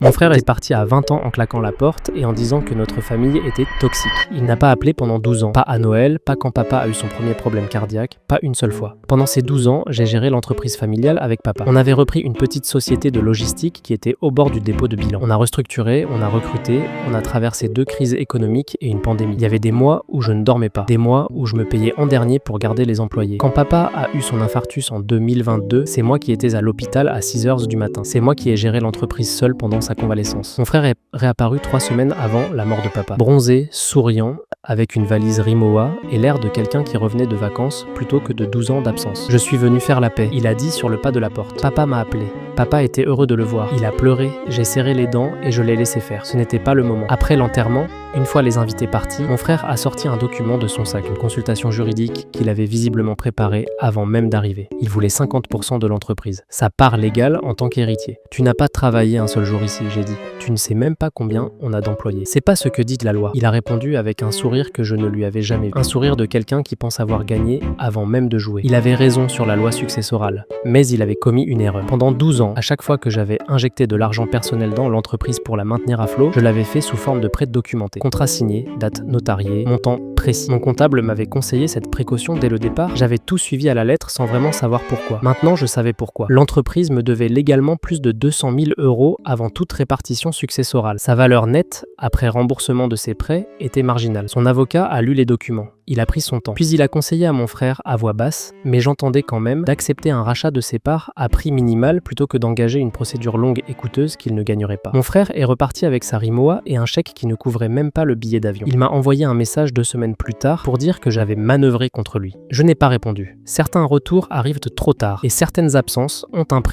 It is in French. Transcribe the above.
Mon frère est parti à 20 ans en claquant la porte et en disant que notre famille était toxique. Il n'a pas appelé pendant 12 ans. Pas à Noël, pas quand papa a eu son premier problème cardiaque, pas une seule fois. Pendant ces 12 ans, j'ai géré l'entreprise familiale avec papa. On avait repris une petite société de logistique qui était au bord du dépôt de bilan. On a restructuré, on a recruté, on a traversé 2 crises économiques et une pandémie. Il y avait des mois où je ne dormais pas, des mois où je me payais en dernier pour garder les employés. Quand papa a eu son infarctus en 2022, c'est moi qui étais à l'hôpital à 6h du matin. C'est moi qui ai géré l'entreprise seul pendant sa convalescence. Mon frère est réapparu 3 semaines avant la mort de papa. Bronzé, souriant, avec une valise Rimowa et l'air de quelqu'un qui revenait de vacances plutôt que de 12 ans d'absence. Je suis venu faire la paix, il a dit sur le pas de la porte. Papa m'a appelé. Papa était heureux de le voir. Il a pleuré, j'ai serré les dents et je l'ai laissé faire. Ce n'était pas le moment. Après l'enterrement, une fois les invités partis, mon frère a sorti un document de son sac, une consultation juridique qu'il avait visiblement préparée avant même d'arriver. Il voulait 50% de l'entreprise, sa part légale en tant qu'héritier. Tu n'as pas travaillé un seul jour ici, j'ai dit. Tu ne sais même pas combien on a d'employés. C'est pas ce que dit la loi. Il a répondu avec un sourire que je ne lui avais jamais vu. Un sourire de quelqu'un qui pense avoir gagné avant même de jouer. Il avait raison sur la loi successorale, mais il avait commis une erreur. Pendant 12 ans, à chaque fois que j'avais injecté de l'argent personnel dans l'entreprise pour la maintenir à flot, je l'avais fait sous forme de prêt documenté. Contrat signé, date notariée, montant précis. Mon comptable m'avait conseillé cette précaution dès le départ. J'avais tout suivi à la lettre sans vraiment savoir pourquoi. Maintenant, je savais pourquoi. L'entreprise me devait légalement plus de 200 000 € avant toute répartition successorale. Sa valeur nette, après remboursement de ses prêts, était marginale. Son avocat a lu les documents. Il a pris son temps. Puis il a conseillé à mon frère, à voix basse, mais j'entendais quand même, d'accepter un rachat de ses parts à prix minimal plutôt que d'engager une procédure longue et coûteuse qu'il ne gagnerait pas. Mon frère est reparti avec sa Rimowa et un chèque qui ne couvrait même pas le billet d'avion. Il m'a envoyé un message 2 semaines plus tard pour dire que j'avais manœuvré contre lui. Je n'ai pas répondu. Certains retours arrivent trop tard et certaines absences ont un prix.